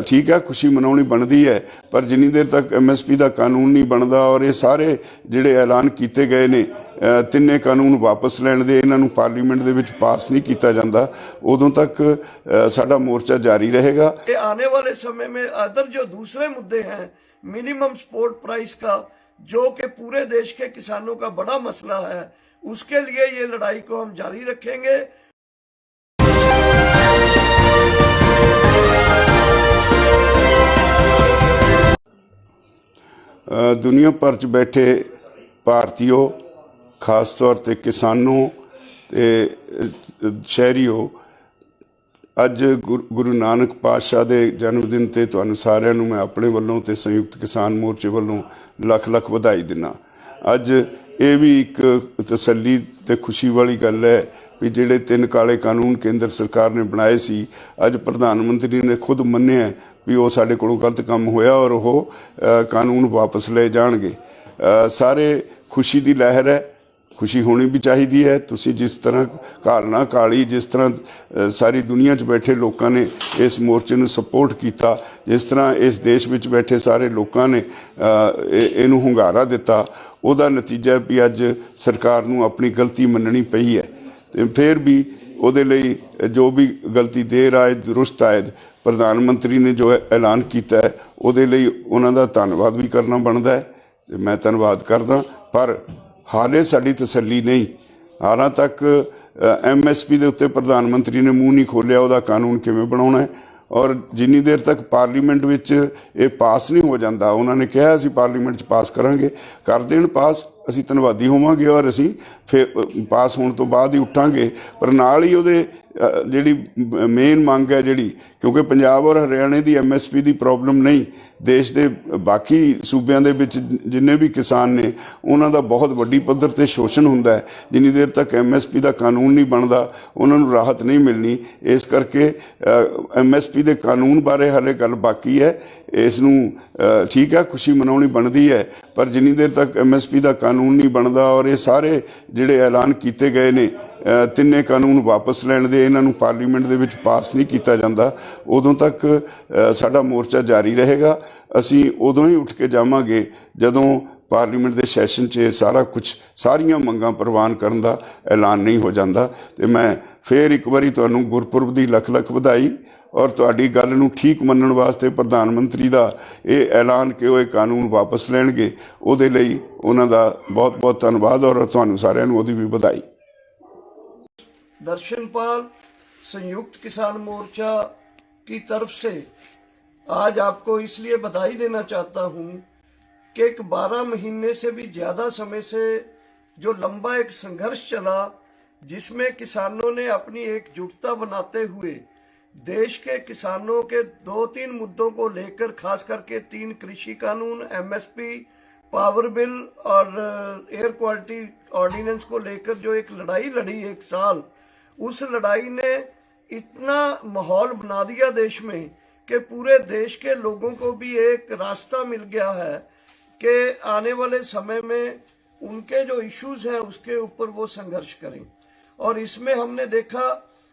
ठीक है खुशी मनानी बनती है, पर जिन्नी देर तक MSP का कानून नहीं बनता और ये सारे जिहड़े ऐलान किए गए ने तिन्ने कानून वापस लैण दे इन्हां पार्लीमेंट दे विच पास नहीं किया जाता, उदों तक साडा मोर्चा जारी रहेगा। आने वाले समय में अदर जो दूसरे मुद्दे हैं मिनिमम सपोर्ट प्राइस का, जो कि पूरे देश के किसानों का बड़ा मसला है, उसके लिए ये लड़ाई को हम जारी रखेंगे। दुनिया भर च बैठे भारतीयों खास तौर पर किसानों ते शहरीओ अज गुरु नानक पातशाह के जन्मदिन ते तुहानू सारिआं नू मैं अपने वल्लों ते संयुक्त किसान मोर्चे वल्लों लख लख बधाई दिना। अज ये भी एक तसल्ली ते खुशी वाली गल है भी जिहड़े 3 काले कानून केंद्र सरकार ने बनाए सी, अज प्रधानमंत्री ने खुद मन्निया भी वो साडे कोलों गलत काम होया और वो कानून वापस ले जाणगे। सारे खुशी की लहर है, खुशी होनी भी चाहिए है। तुसी जिस तरह घालना काली जिस तरह सारी दुनिया च बैठे लोगों ने इस मोर्चे में सपोर्ट किया, जिस तरह इस देश में बैठे सारे लोगों ने इनू hungaरा दिता, उहदा नतीजा भी अज सरकार नू अपनी गलती मननी पई है। तो फिर भी उहदे लई जो भी गलती देर आए दुरुस्त आयद प्रधानमंत्री ने जो ऐलान किया है उहदे लई उन्हां दा धन्नवाद भी करना बनता है, तो मैं धन्नवाद करदा। पर हाले साड़ी तसल्ली नहीं, हालां तक MSP के उत्ते प्रधानमंत्री ने मूँह नहीं खोलिया उहदा कानून किवें बनाउणा है, और जिन्नी देर तक पार्लीमेंट विच ये पास नहीं हो जाता, उन्होंने कहा असीं पार्लीमेंट पास करांगे, कर देण पास, असीं धन्नवादी होवांगे और असीं फिर पास होने तो बाद ही उठांगे। पर नाल ही उहदे जिहड़ी मेन मंग है जिहड़ी, क्योंकि पंजाब और हरियाणे की MSP की प्रॉब्लम नहीं, देश के बाकी सूबों के विच जिन्ने भी किसान ने उन्हां दा बहुत वड्डी पद्धर ते शोषण हुंदा है। जिन्नी देर तक MSP का कानून नहीं बनता उन्हां नूं राहत नहीं मिलनी। इस करके MSP के कानून बारे हाले गल बाकी है। इसनूं ठीक है खुशी मनानी बनती है, पर जिन्नी देर तक MSP का कानून नहीं बनता और ये सारे जिहड़े ऐलान किए गए ने तिन्ने कानून वापस लैण दे इन्हां पार्लीमेंट दे विच पास नहीं किया जाता, उदों तक साडा मोर्चा जारी रहेगा। असीं उदों ही उठ के जावांगे जदों पार्लीमेंट के सैशन च सारा कुछ सारियां मंगां प्रवान करन दा ऐलान नहीं हो जाता। तो मैं फिर एक बारी तुहानूं गुरपुरब की लख लख बधाई और तुहाडी गल नूं ठीक मनण वास्ते प्रधानमंत्री का ये ऐलान कि वो कानून वापस लैणगे, उहदे लई उन्हां दा बहुत बहुत धन्नवाद और तुहानूं सारिआं नूं उहदी भी बधाई। दर्शनपाल संयुक्त किसान मोर्चा की तरफ से आज आपको इसलिए बधाई देना चाहता हूं कि एक 12 महीने से भी ज्यादा समय से जो लंबा एक संघर्ष चला, जिसमें किसानों ने अपनी एकजुटता बनाते हुए देश के किसानों के 2-3 मुद्दों को लेकर, खास करके 3 कृषि कानून, MSP, पावर बिल और एयर क्वालिटी ऑर्डिनेंस को लेकर जो एक लड़ाई लड़ी 1 साल, उस लड़ाई ने इतना माहौल बना दिया देश में कि पूरे देश के लोगों को भी एक रास्ता मिल गया है कि आने वाले समय में उनके जो इश्यूज हैं उसके ऊपर वो संघर्ष करें। और इसमें हमने देखा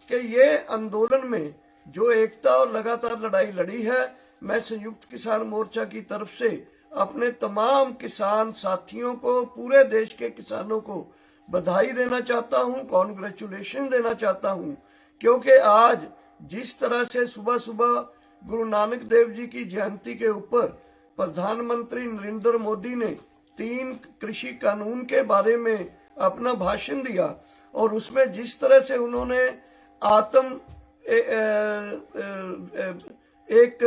कि ये आंदोलन में जो एकता और लगातार लड़ाई लड़ी है, मैं संयुक्त किसान मोर्चा की तरफ से अपने तमाम किसान साथियों को, पूरे देश के किसानों को बधाई देना चाहता हूं, कॉन्ग्रेचुलेशन देना चाहता हूं, क्योंकि आज जिस तरह से सुबह सुबह गुरु नानक देव जी की जयंती के ऊपर प्रधानमंत्री नरेंद्र मोदी ने 3 कृषि कानून के बारे में अपना भाषण दिया और उसमें जिस तरह से उन्होंने एक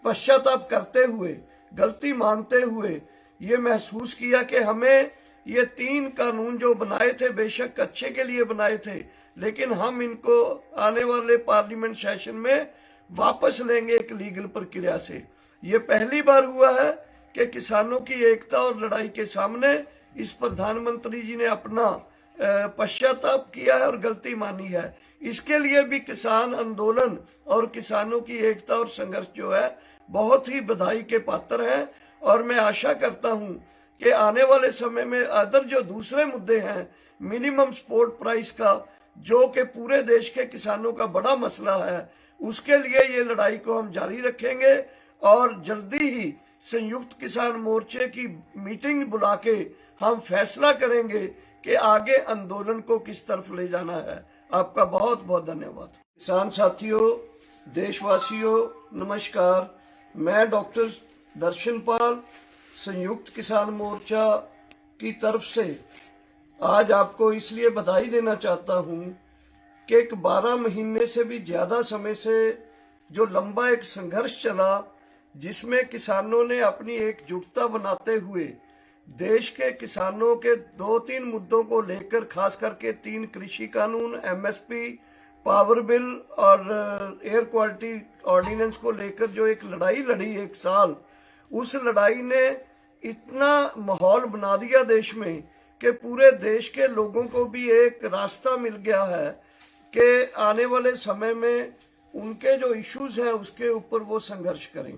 पश्चाताप करते हुए, गलती मानते हुए ये महसूस किया कि हमें ये 3 कानून जो बनाए थे बेशक अच्छे के लिए बनाए थे, लेकिन हम इनको आने वाले पार्लियामेंट सेशन में वापस लेंगे एक लीगल प्रक्रिया से। ये पहली बार हुआ है कि किसानों की एकता और लड़ाई के सामने इस प्रधानमंत्री जी ने अपना पश्चाताप किया है और गलती मानी है। इसके लिए भी किसान आंदोलन और किसानों की एकता और संघर्ष जो है बहुत ही बधाई के पात्र है। और मैं आशा करता हूं कि आने वाले समय में अदर जो दूसरे मुद्दे हैं मिनिमम सपोर्ट प्राइस का, जो कि पूरे देश के किसानों का बड़ा मसला है, उसके लिए ये लड़ाई को हम जारी रखेंगे और जल्दी ही संयुक्त किसान मोर्चे की मीटिंग बुला के हम फैसला करेंगे कि आगे आंदोलन को किस तरफ ले जाना है। आपका बहुत बहुत धन्यवाद। किसान साथियों, देशवासियों, नमस्कार। मैं डॉक्टर दर्शनपाल संयुक्त किसान मोर्चा की तरफ से आज आपको इसलिए बधाई देना चाहता हूं कि एक 12 महीने से भी ज्यादा समय से जो लंबा एक संघर्ष चला, जिसमें किसानों ने अपनी एकजुटता बनाते हुए देश के किसानों के 2-3 मुद्दों को लेकर, खास करके 3 कृषि कानून, एमएसपी, पावर बिल और एयर क्वालिटी ऑर्डिनेंस को लेकर जो एक लड़ाई लड़ी एक साल, उस लड़ाई ने इतना माहौल बना दिया देश में कि पूरे देश के लोगों को भी एक रास्ता मिल गया है कि आने वाले समय में उनके जो इश्यूज हैं उसके ऊपर वो संघर्ष करें।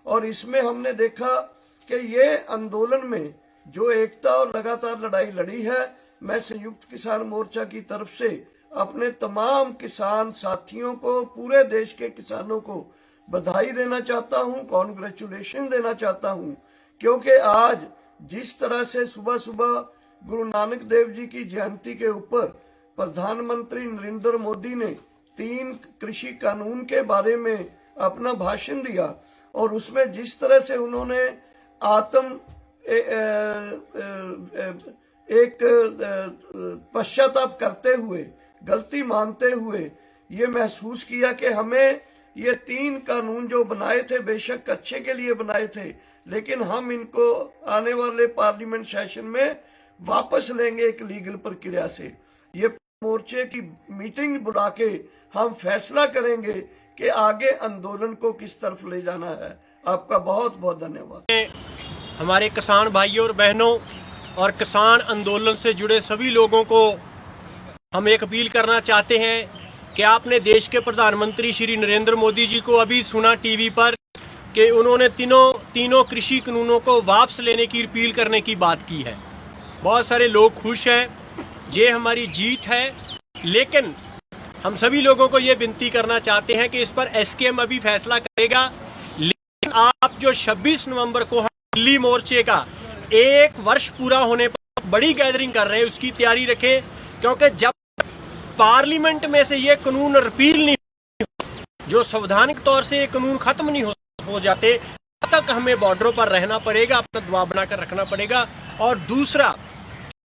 और इसमें हमने देखा कि ये आंदोलन में जो एकता और लगातार लड़ाई लड़ी है, मैं संयुक्त किसान मोर्चा की तरफ से अपने तमाम किसान साथियों को, पूरे देश के किसानों को बधाई देना चाहता हूं, कॉन्ग्रेचुलेशन देना चाहता हूं, क्योंकि आज जिस तरह से सुबह सुबह गुरु नानक देव जी की जयंती के ऊपर प्रधानमंत्री नरेंद्र मोदी ने 3 कृषि कानून के बारे में अपना भाषण दिया और उसमें जिस तरह से उन्होंने एक पश्चाताप करते हुए, गलती मानते हुए ये महसूस किया कि हमें ये 3 कानून जो बनाए थे बेशक अच्छे के लिए बनाए थे, लेकिन हम इनको आने वाले पार्लियामेंट सेशन में वापस लेंगे एक लीगल प्रक्रिया से। ये मोर्चे की मीटिंग बुला के हम फैसला करेंगे कि आगे आंदोलन को किस तरफ ले जाना है। आपका बहुत बहुत धन्यवाद। हमारे किसान भाइयों और बहनों और किसान आंदोलन से जुड़े सभी लोगों को हम एक अपील करना चाहते हैं कि आपने देश के प्रधानमंत्री श्री नरेंद्र मोदी जी को अभी सुना टीवी पर कि उन्होंने तीनों कृषि कानूनों को वापस लेने की अपील करने की बात की है। बहुत सारे लोग खुश हैं, ये हमारी जीत है, लेकिन हम सभी लोगों को ये विनती करना चाहते हैं कि इस पर एसकेएम अभी फैसला करेगा। लेकिन आप जो 26 नवंबर को हम दिल्ली मोर्चे का 1 वर्ष पूरा होने पर बड़ी गैदरिंग कर रहे हैं, उसकी तैयारी रखें, क्योंकि जब पार्लियामेंट में से ये कानून रिपील नहीं, जो संवैधानिक तौर से ये कानून खत्म नहीं हो जाते, तब तक हमें बॉर्डरों पर रहना पड़ेगा, अपना दबाव बनाकर रखना पड़ेगा। और दूसरा,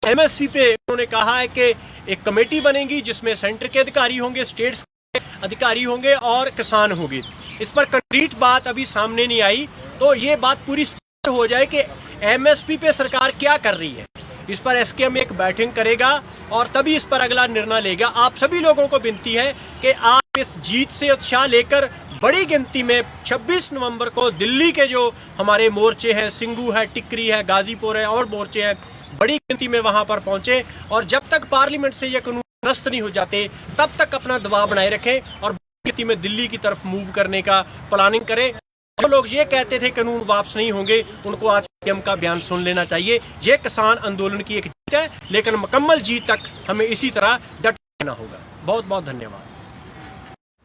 एमएसपी पे उन्होंने कहा है कि एक कमेटी बनेगी जिसमें सेंटर के अधिकारी होंगे, स्टेट्स के अधिकारी होंगे और किसान होंगे। इस पर कंक्रीट बात अभी सामने नहीं आई, तो ये बात पूरी स्पष्ट हो जाए कि एमएसपी पे सरकार क्या कर रही है। इस पर एसकेएम एक बैठक करेगा और तभी इस पर अगला निर्णय लेगा। आप सभी लोगों को विनती है कि आप इस जीत से उत्साह लेकर बड़ी गिनती में 26 नवंबर को दिल्ली के जो हमारे मोर्चे हैं, सिंगू है, टिकरी है, गाजीपुर है और मोर्चे हैं, बड़ी गिनती में वहां पर पहुंचे और जब तक पार्लियामेंट से ये कानून निरस्त नहीं हो जाते तब तक अपना दबाव बनाए रखें और बड़ी गिनती में दिल्ली की तरफ मूव करने का प्लानिंग करें। जो लोग ये कहते थे कानून वापस नहीं होंगे, उनको आज एसकेएम का बयान सुन लेना चाहिए। ये किसान आंदोलन की एक जीत है, लेकिन मुकम्मल जीत तक हमें इसी तरह डट रहना होगा। बहुत बहुत धन्यवाद।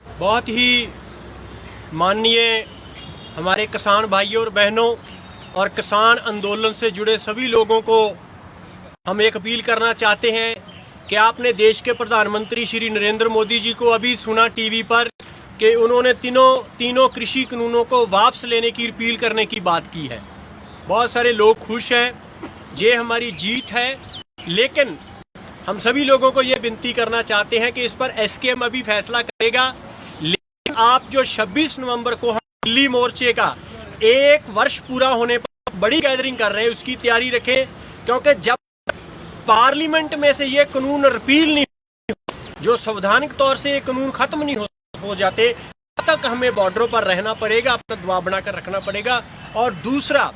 बहुत ही माननीय हमारे किसान भाइयों और बहनों और किसान आंदोलन से जुड़े सभी लोगों को हम एक अपील करना चाहते हैं कि आपने देश के प्रधानमंत्री श्री नरेंद्र मोदी जी को अभी सुना टीवी पर कि उन्होंने तीनों कृषि कानूनों को वापस लेने की अपील करने की बात की है। बहुत सारे लोग खुश हैं, ये हमारी जीत है, लेकिन हम सभी लोगों को ये विनती करना चाहते हैं कि इस पर एसकेएम अभी फैसला करेगा। लेकिन आप जो 26 नवंबर को हम दिल्ली मोर्चे का 1 वर्ष पूरा होने पर बड़ी गैदरिंग कर रहे हैं, उसकी तैयारी रखें, क्योंकि जब पार्लियामेंट में से ये कानून रिपील नहीं, जो संवैधानिक तौर से ये कानून खत्म नहीं हो जाते, तब तक हमें बॉर्डरों पर रहना पड़ेगा, अपना दबाव बनाकर रखना पड़ेगा। और दूसरा,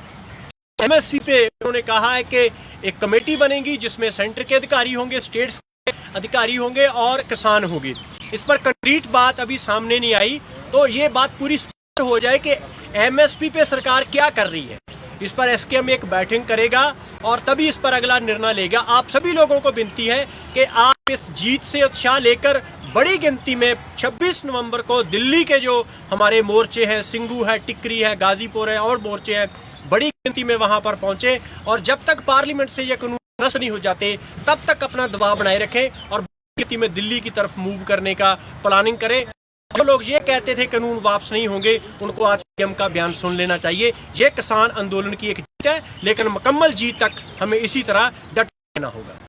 एमएसपी पे उन्होंने कहा है कि एक कमेटी बनेगी जिसमें सेंटर के अधिकारी होंगे, स्टेट्स के अधिकारी होंगे और किसान होंगे। इस पर कंक्रीट बात अभी सामने नहीं आई, तो ये बात पूरी स्पष्ट हो जाए कि एमएसपी पे सरकार क्या कर रही है। इस पर एसकेएम एक बैठक करेगा और तभी इस पर अगला निर्णय लेगा। आप सभी लोगों को विनती है कि आप इस जीत से उत्साह लेकर बड़ी गिनती में 26 नवंबर को दिल्ली के जो हमारे मोर्चे हैं, सिंगू है, टिकरी है, गाजीपुर है और मोर्चे हैं, बड़ी गिनती में वहां पर पहुंचे और जब तक पार्लियामेंट से ये कानून रद्द नहीं हो जाते तब तक अपना दबाव बनाए रखें और बड़ी गिनती में दिल्ली की तरफ मूव करने का प्लानिंग करें। जो लोग ये कहते थे कानून वापस नहीं होंगे, उनको आज पीएम का बयान सुन लेना चाहिए। ये किसान आंदोलन की एक जीत है, लेकिन मुकम्मल जीत तक हमें इसी तरह डटे रहना होगा।